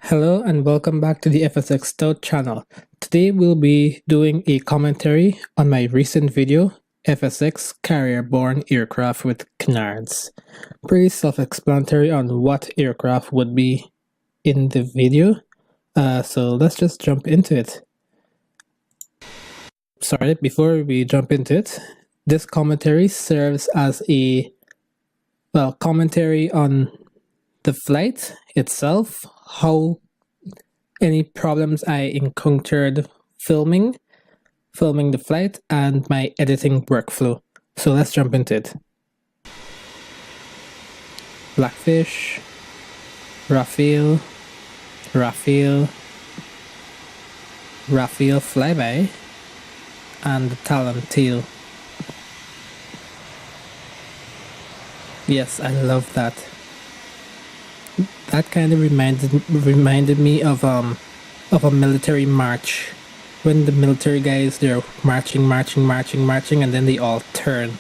Hello and welcome back to the FSXTout channel. Today we'll be doing a commentary on my recent video, FSX carrier-borne aircraft with canards. Pretty self-explanatory on what aircraft would be in the video, so let's just jump into it. Sorry, before we jump into it, this commentary serves as a commentary on the flight itself, how any problems I encountered filming the flight, and my editing workflow. So let's jump into it. Blackfish, Raphael flyby, and the Talon tail. Yes, I love that. That kind of reminded me of a military march, when the military guys, they're marching, and then they all turn.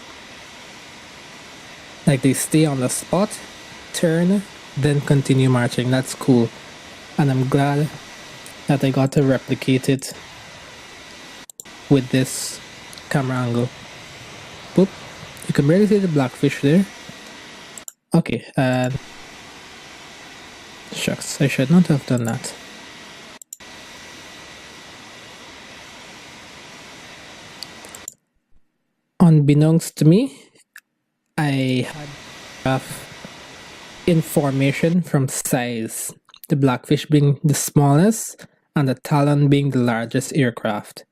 Like they stay on the spot, turn, then continue marching. That's cool, and I'm glad that I got to replicate it with this camera angle. Boop, you can barely see the blackfish there. Okay, shucks, I should not have done that. Unbeknownst to me, I had enough information from size, the blackfish being the smallest and the Talon being the largest aircraft.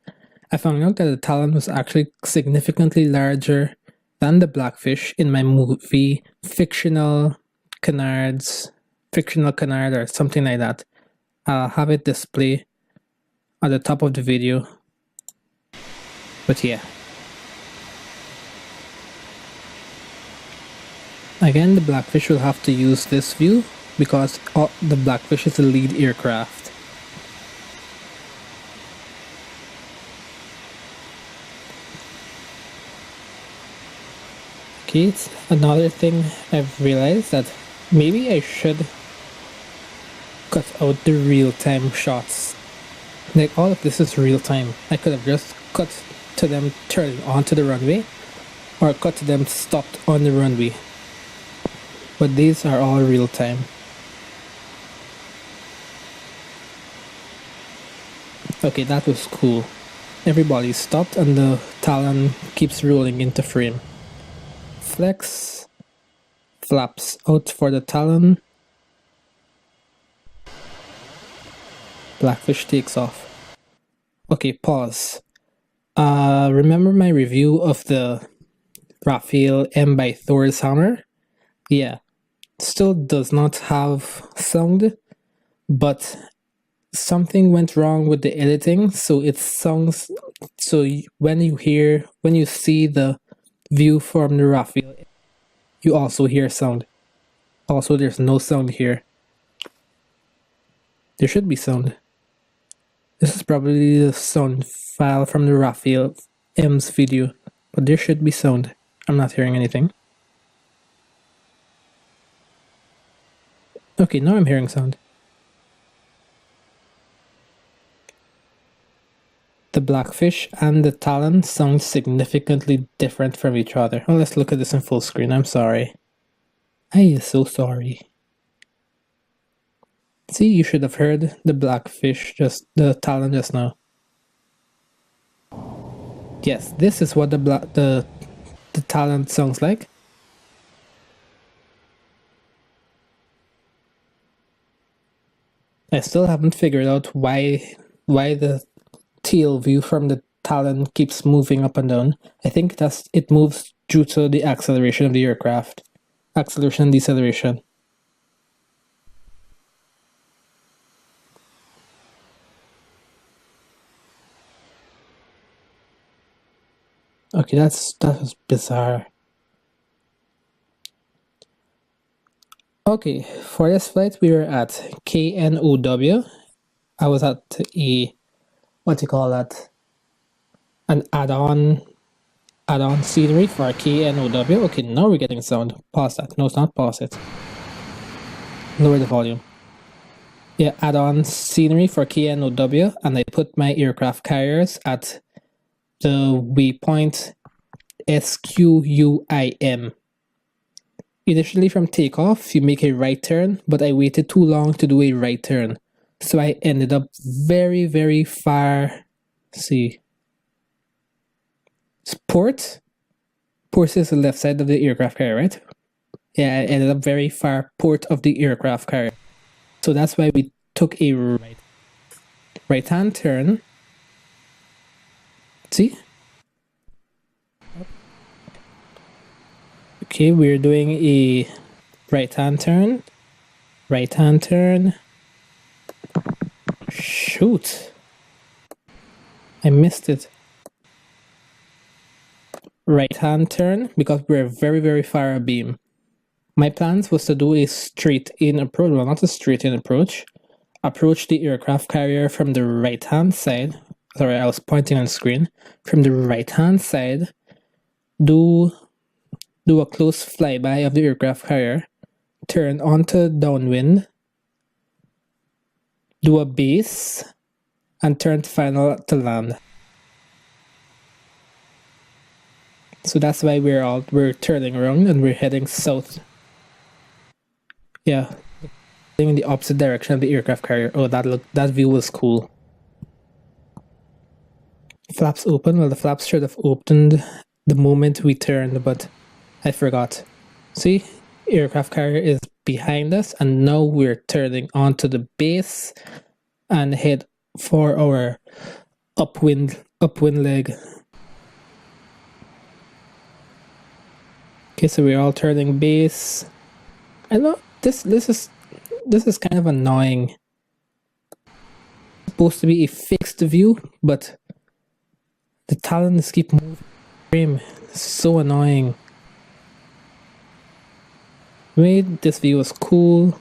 I found out that the Talon was actually significantly larger than the blackfish in my movie Fictional Canard or something like that. I'll have it display at the top of the video. But yeah. Again, the blackfish will have to use this view because the blackfish is the lead aircraft. Okay, it's another thing I've realized, that maybe I should cut out the real-time shots. Like, all of this is real-time. I could have just cut to them turning onto the runway, or cut to them stopped on the runway. But these are all real-time. Okay, that was cool. Everybody stopped and the Talon keeps rolling into frame. Flex, flaps out for the Talon. Blackfish takes off. Okay, pause. Remember my review of the Raphael M by Thor's hammer? Yeah, still does not have sound, but something went wrong with the editing, so it sounds, so when you see the view from the Raphael, you also hear sound. Also, there's no sound here. There should be sound. This is probably the sound file from the Raphael M's video, but there should be sound. I'm not hearing anything. Okay, now I'm hearing sound. The blackfish and the Talon sound significantly different from each other. Oh, let's look at this in full screen. I'm sorry. I am so sorry. See, you should have heard the the Talon just now. Yes, this is what the Talon sounds like. I still haven't figured out why the tail view from the Talon keeps moving up and down. I think it moves due to the acceleration of the aircraft. Acceleration and deceleration. Okay, that was bizarre. Okay, for this flight we were at KNOW. I was at what do you call that? An add-on scenery for KNOW. Okay, now we're getting sound. Pause that. No, it's not pause it. Lower the volume. yeah, add-on scenery for KNOW, and I put my aircraft carriers at the waypoint SQUIM. Initially from takeoff, you make a right turn, but I waited too long to do a right turn. So I ended up very, very far. Let's see. Port? Port is the left side of the aircraft carrier, right? Yeah, I ended up very far port of the aircraft carrier. So that's why we took a right-hand turn. See? Okay, we're doing a right-hand turn. Right-hand turn. Shoot. I missed it. Right-hand turn because we're very, very far abeam. My plans was to do a straight-in approach. Well, not a straight-in approach. Approach the aircraft carrier from the right-hand side. Sorry, I was pointing on the screen. From the right-hand side, do a close flyby of the aircraft carrier, turn onto downwind, do a base, and turn final to land. So that's why we're turning around and we're heading south. Yeah, in the opposite direction of the aircraft carrier. Oh, that view was cool. Flaps open. Well, the flaps should have opened the moment we turned, but I forgot. See, aircraft carrier is behind us, and now we're turning onto the base and head for our upwind leg. Okay, so we're all turning base. I know this is kind of annoying. It's supposed to be a fixed view, but the talons keep moving. Frame. It's so annoying. Wait, this view is cool.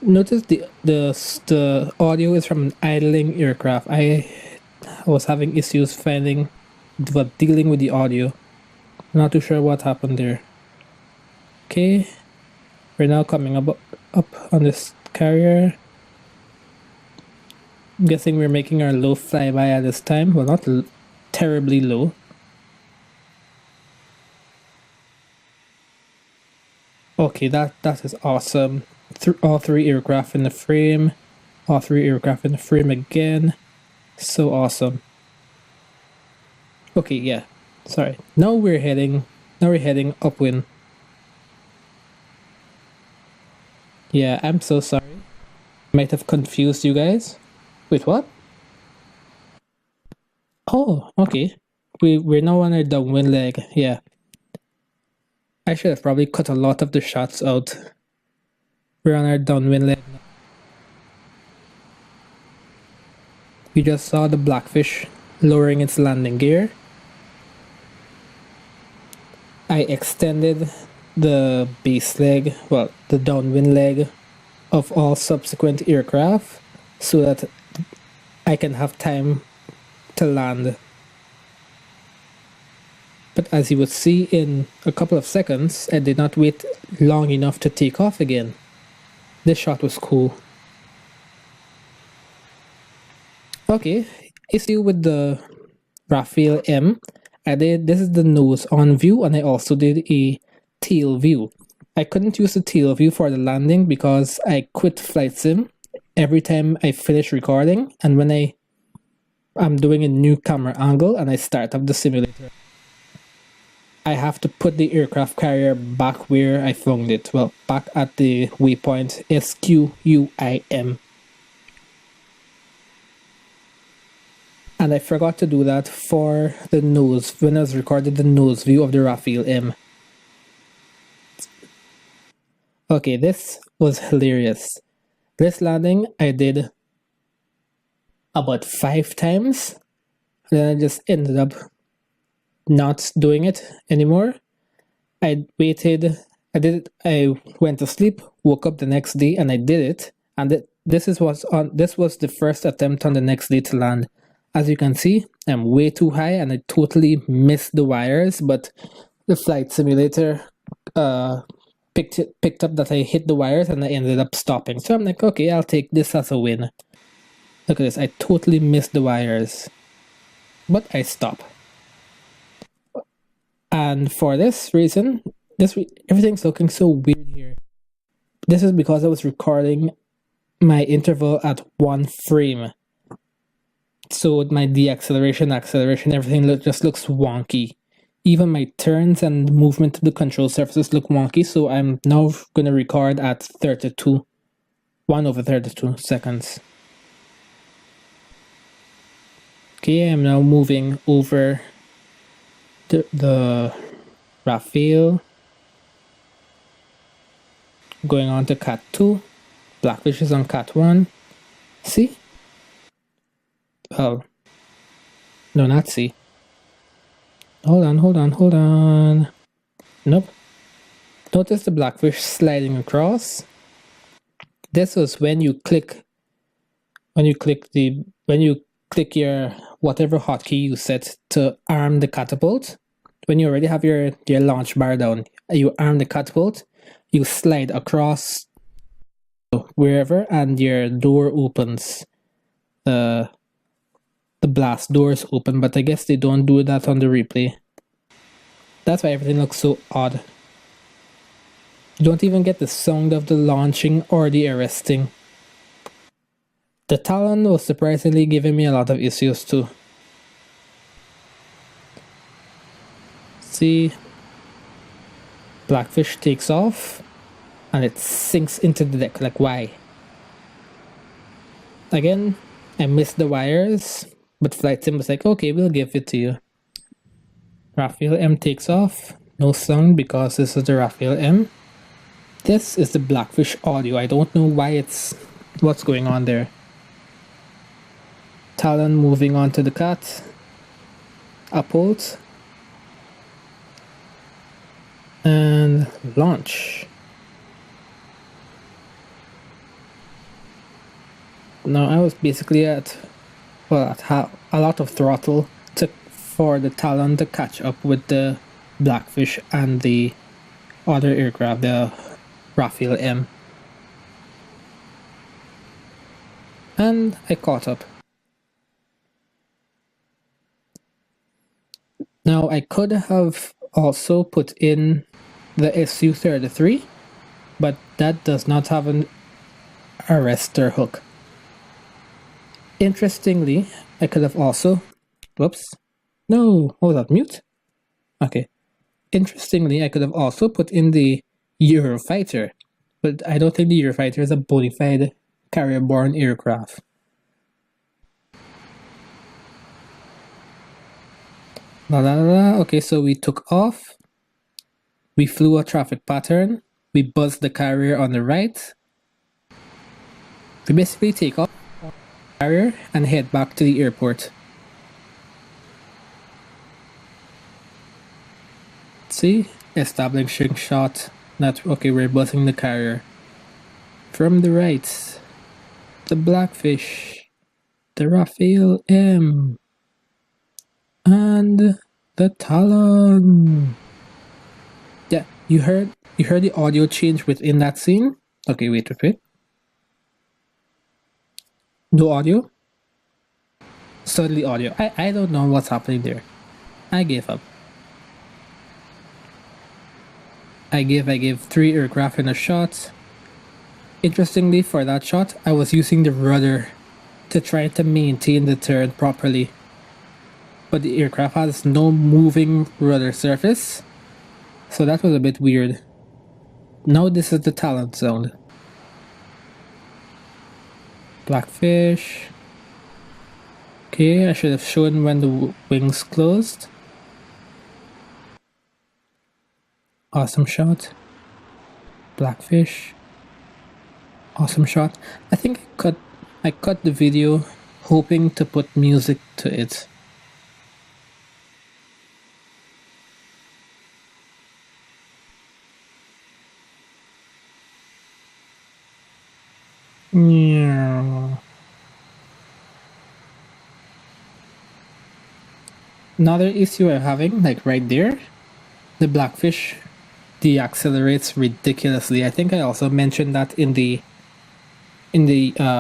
Notice the audio is from an idling aircraft. I was having issues dealing with the audio. Not too sure what happened there. Okay, we're now coming up on this carrier. I'm guessing we're making our low flyby at this time. Well, not terribly low. Okay, that is awesome. All three aircraft in the frame. All three aircraft in the frame again. So awesome. Okay, yeah. Sorry. Now we're heading upwind. Yeah, I'm so sorry. Might have confused you guys. Wait, what? Oh, okay. We're now on our downwind leg. Yeah. I should have probably cut a lot of the shots out. We're on our downwind leg. We just saw the Blackfish lowering its landing gear. I extended the base leg, well, the downwind leg of all subsequent aircraft so that I can have time to land. But as you would see in a couple of seconds, I did not wait long enough to take off again. This shot was cool. Okay, issue with the Raphael M. This is the nose on view, and I also did a tail view. I couldn't use the tail view for the landing because I quit flight sim every time I finish recording, and when I'm doing a new camera angle and I start up the simulator, I have to put the aircraft carrier back where I found it. Well, back at the waypoint SQUIM. And I forgot to do that for the nose when I was recording the nose view of the Raphael M. Okay, this was hilarious. This landing I did about 5 times. Then I just ended up not doing it anymore. I went to sleep, woke up the next day, and I did it. And this was the first attempt on the next day to land. As you can see, I'm way too high and I totally missed the wires, but the flight simulator picked up that I hit the wires and I ended up stopping. So I'm like, okay, I'll take this as a win. Look at this, I totally missed the wires. But I stop. And for this reason, everything's looking so weird here. This is because I was recording my interval at 1 frame. So my deceleration, acceleration, everything just looks wonky. Even my turns and movement of the control surfaces look wonky, so I'm now going to record at 32. 1/32 seconds. Okay, I'm now moving over the Raphael. Going on to Cat 2. Blackfish is on Cat 1. See? Oh. No, not C. Hold on. Nope. Notice the blackfish sliding across. This was when you click your whatever hotkey you set to arm the catapult. When you already have your launch bar down, you arm the catapult, you slide across wherever and your door opens. The blast doors open, but I guess they don't do that on the replay. That's why everything looks so odd. You don't even get the sound of the launching or the arresting. The Talon was surprisingly giving me a lot of issues too. See, Blackfish takes off and it sinks into the deck. Like, why? Again, I missed the wires, but Flight Sim was like, okay, we'll give it to you. Raphael M takes off. No sound because this is the Raphael M. This is the Blackfish audio. I don't know what's going on there. Talon moving on to the cat. Uphold. And launch. Now I was basically at a lot of throttle for the Talon to catch up with the Blackfish and the other aircraft, the Raphael M. And I caught up. Now I could have also put in the Su-33, but that does not have an arrestor hook. Interestingly, I could have also... Whoops. No, hold on, mute? Okay. Interestingly, I could have also put in the Eurofighter, but I don't think the Eurofighter is a bona fide carrier-borne aircraft. Okay, so we took off. We flew a traffic pattern. We buzzed the carrier on the right. We basically take off the carrier and head back to the airport. See? Establishing shot. Okay, we're buzzing the carrier. From the right, the Blackfish, the Raphael M, and the Talon. Yeah, you heard the audio change within that scene? Okay, wait. No audio? Suddenly audio. I don't know what's happening there. I gave up. I gave 3 aircraft in a shot. Interestingly, for that shot, I was using the rudder to try to maintain the turn properly. But the aircraft has no moving rudder surface, so that was a bit weird. Now this is the Talon sound. Blackfish. Okay, I should have shown when the wings closed. Awesome shot. Blackfish. Awesome shot. I think I cut the video hoping to put music to it. Yeah. Another issue I'm having, like right there, the Blackfish deaccelerates ridiculously. I think I also mentioned that in the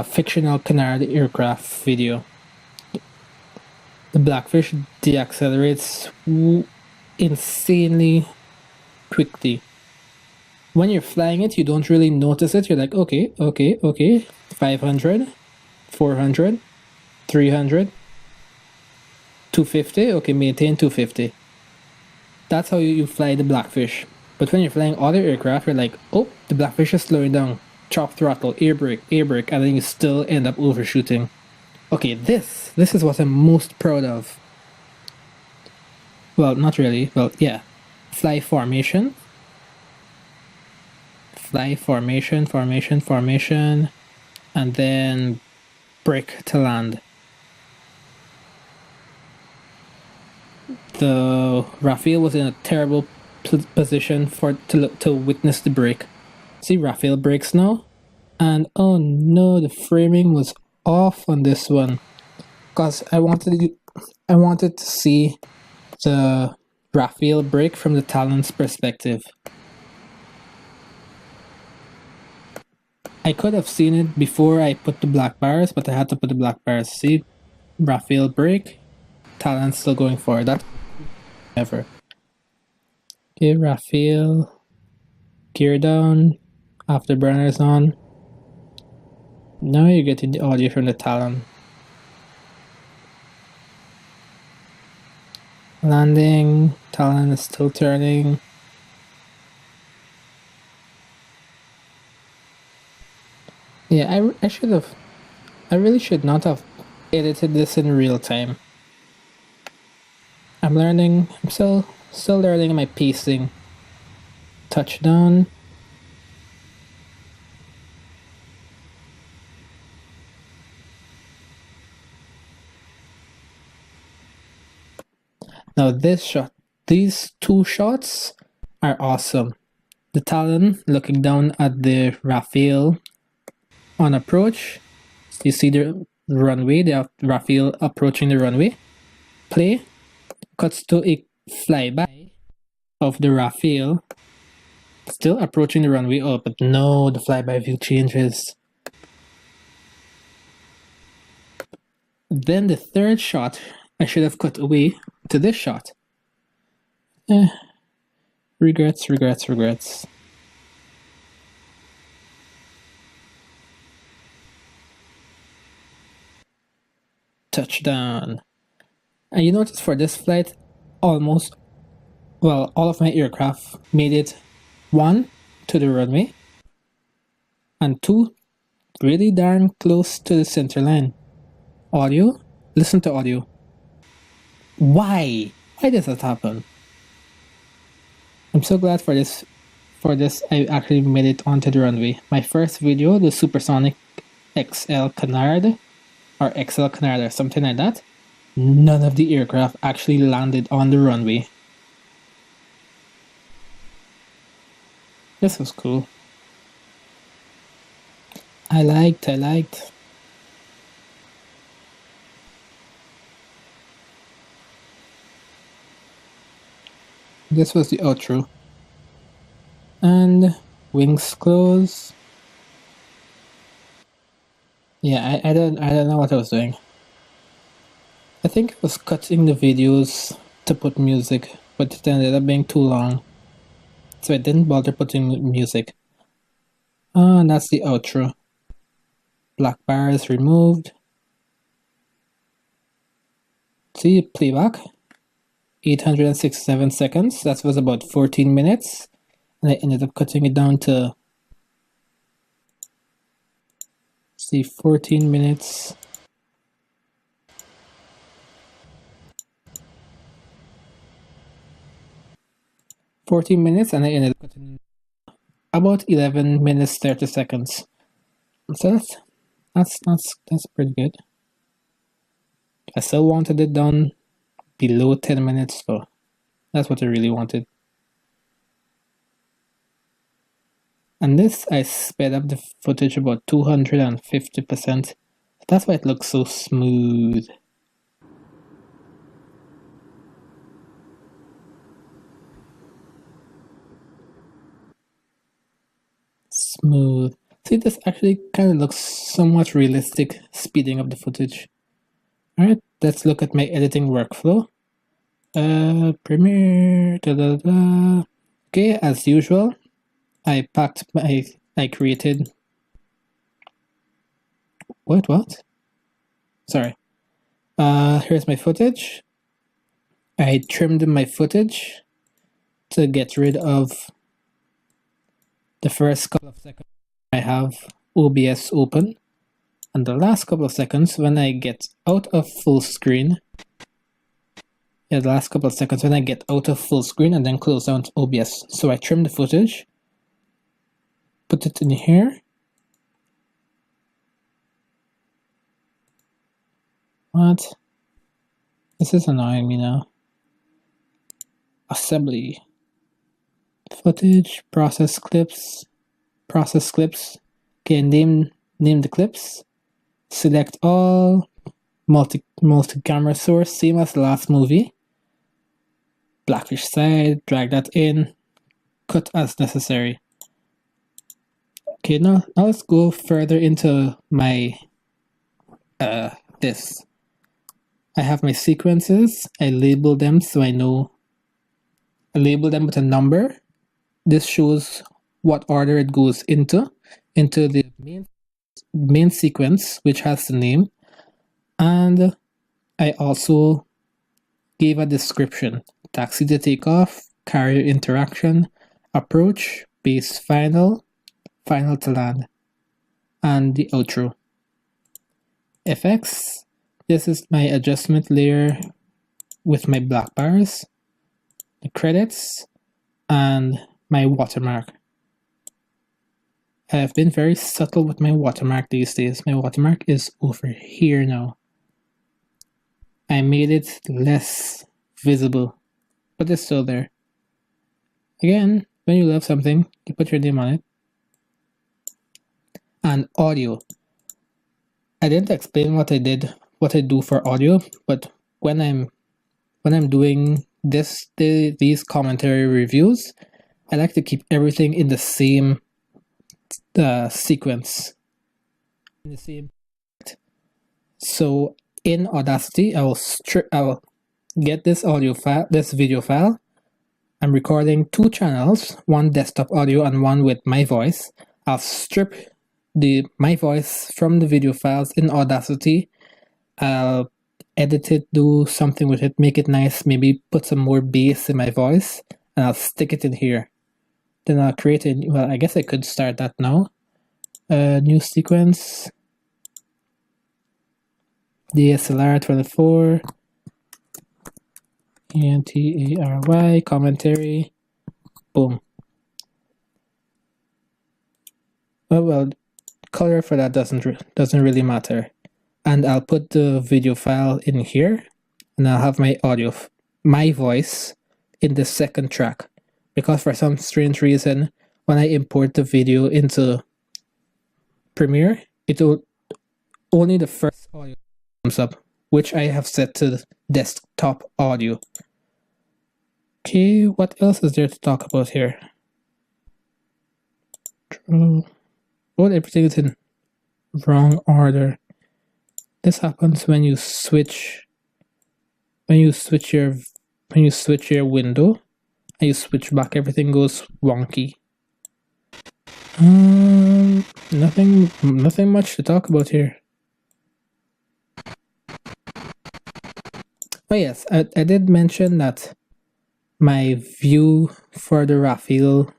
fictional Canard aircraft video. The Blackfish deaccelerates insanely quickly. When you're flying it, you don't really notice it. You're like, okay, 500, 400, 300, 250. Okay, maintain 250. That's how you fly the Blackfish. But when you're flying other aircraft, you're like, oh, the Blackfish is slowing down. Chop throttle, air brake, and then you still end up overshooting. Okay, this is what I'm most proud of. Well, not really. Well, yeah. Fly formation, and then brake to land. The Raphael was in a terrible position to witness the brake. See, Raphael brakes now, and oh no, the framing was off on this one, because I wanted to see the Raphael brake from the Talon's perspective. I could have seen it before I put the black bars, but I had to put the black bars. See, Raphael brake, Talon still going forward. That ever. Okay, Raphael, gear down, afterburners on. Now you're getting the audio from the Talon. Landing, Talon is still turning. Yeah, I really should not have edited this in real time. I'm still learning my pacing. Touchdown. Now these two shots are awesome. The Talon looking down at the Raphael on approach. You see the runway, they have Raphael approaching the runway. Play cuts to a flyby of the Raphael still approaching the runway. Oh, but no, the flyby view changes. Then the third shot, I should have cut away to this shot. Regrets. Touchdown. And you notice for this flight, all of my aircraft made it 1 to the runway and 2 really darn close to the center line. Audio, listen to audio. Why does that happen? I'm so glad for this I actually made it onto the runway. My first video, the Supersonic XL Canard or XL Canard or something like that, none of the aircraft actually landed on the runway. This was cool. I liked. This was the outro. And wings close. Yeah, I don't know what I was doing. I think I was cutting the videos to put music, but it ended up being too long. So I didn't bother putting music. And that's the outro. Black bar is removed. See, playback. 867 seconds. That was about 14 minutes. And I ended up cutting it down to 14 minutes. And I ended up cutting about 11 minutes 30 seconds. So that's pretty good. I still wanted it done below 10 minutes, so that's what I really wanted. And this, I sped up the footage about 250%. That's why it looks so smooth. Smooth. See, this actually kind of looks somewhat realistic, speeding up the footage. Alright, let's look at my editing workflow. Premiere, Okay, as usual, I created... What? Sorry. Here's my footage. I trimmed my footage to get rid of the first couple of seconds I have OBS open, and the last couple of seconds when I get out of full screen. The last couple of seconds when I get out of full screen and then close down to OBS. So I trim the footage, put it in here. What? This is annoying me now. Assembly. Footage, process clips. Okay, name the clips. Select all. Multi-camera source, same as the last movie. Blackfish side, drag that in. Cut as necessary. Okay, now let's go further into my this. I have my sequences. I label them so I know. I label them with a number. This shows what order it goes into the main sequence, which has the name. And I also gave a description: taxi to take off, carrier interaction, approach, base final to land, and the outro. FX, this is my adjustment layer with my black bars, the credits, and my watermark. I've been very subtle with my watermark these days. My watermark is over here now. I made it less visible, but it's still there. Again, when you love something, you put your name on it. And audio. I didn't explain what I do for audio, but when I'm doing these commentary reviews, I like to keep everything in the same sequence. In the same. So in Audacity, I will get this video file. I'm recording 2 channels, one desktop audio and one with my voice. I'll strip my voice from the video files in Audacity. I'll edit it, do something with it, make it nice, maybe put some more bass in my voice, and I'll stick it in here. Then I'll create well, I guess I could start that now. New sequence. DSLR 24. ENTARY commentary. Boom. Well, color for that doesn't really matter. And I'll put the video file in here, and I'll have my voice in the second track, because for some strange reason, when I import the video into Premiere, only the first audio comes up, which I have set to desktop audio. Okay, what else is there to talk about here? Well, everything is in wrong order. This happens when you switch your window and you switch back, everything goes wonky. Nothing much to talk about here. Oh yes, I did mention that my view for the Raphael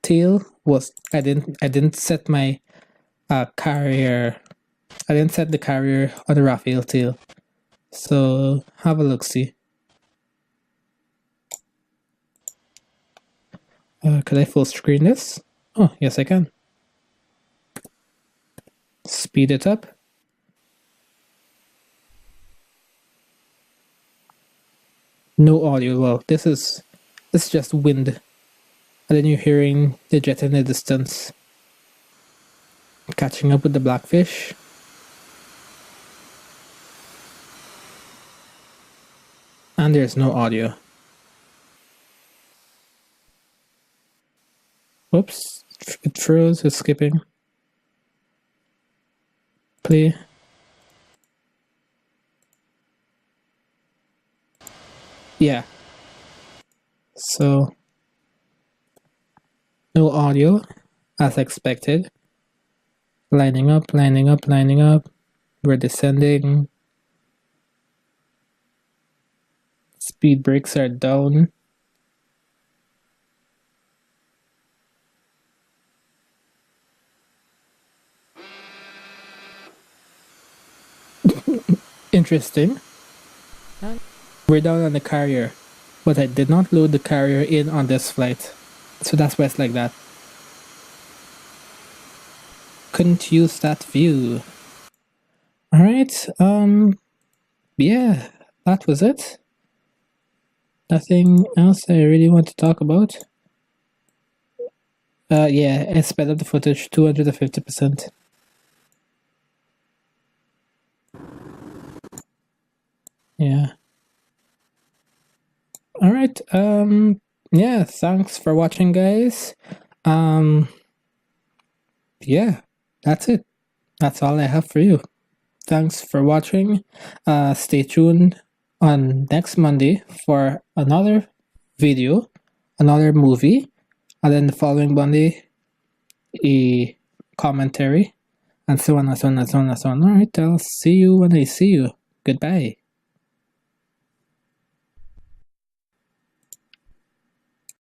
tail was I didn't set my carrier. I didn't set the carrier on the Raphael tail. So have a look, see. Could I full screen this? Oh, yes I can. Speed it up. No audio. Well, this is just wind. And then you're hearing the jet in the distance. Catching up with the blackfish. And there's no audio. Whoops. It froze, it's skipping. Play. Yeah. So, no audio, as expected. Lining up, lining up, lining up. We're descending. Speed brakes are down. Interesting. We're down on the carrier, but I did not load the carrier in on this flight. So that's why it's like that. Couldn't use that view. Alright, yeah, that was it. Nothing else I really want to talk about. Yeah, I sped up the footage 250%. Yeah. Alright, yeah, thanks for watching, guys. Yeah, that's it. That's all I have for you. Thanks for watching. Stay tuned on next Monday for another video, another movie, and then the following Monday, a commentary, and so on and so on and so on and so on. Alright, I'll see you when I see you. Goodbye.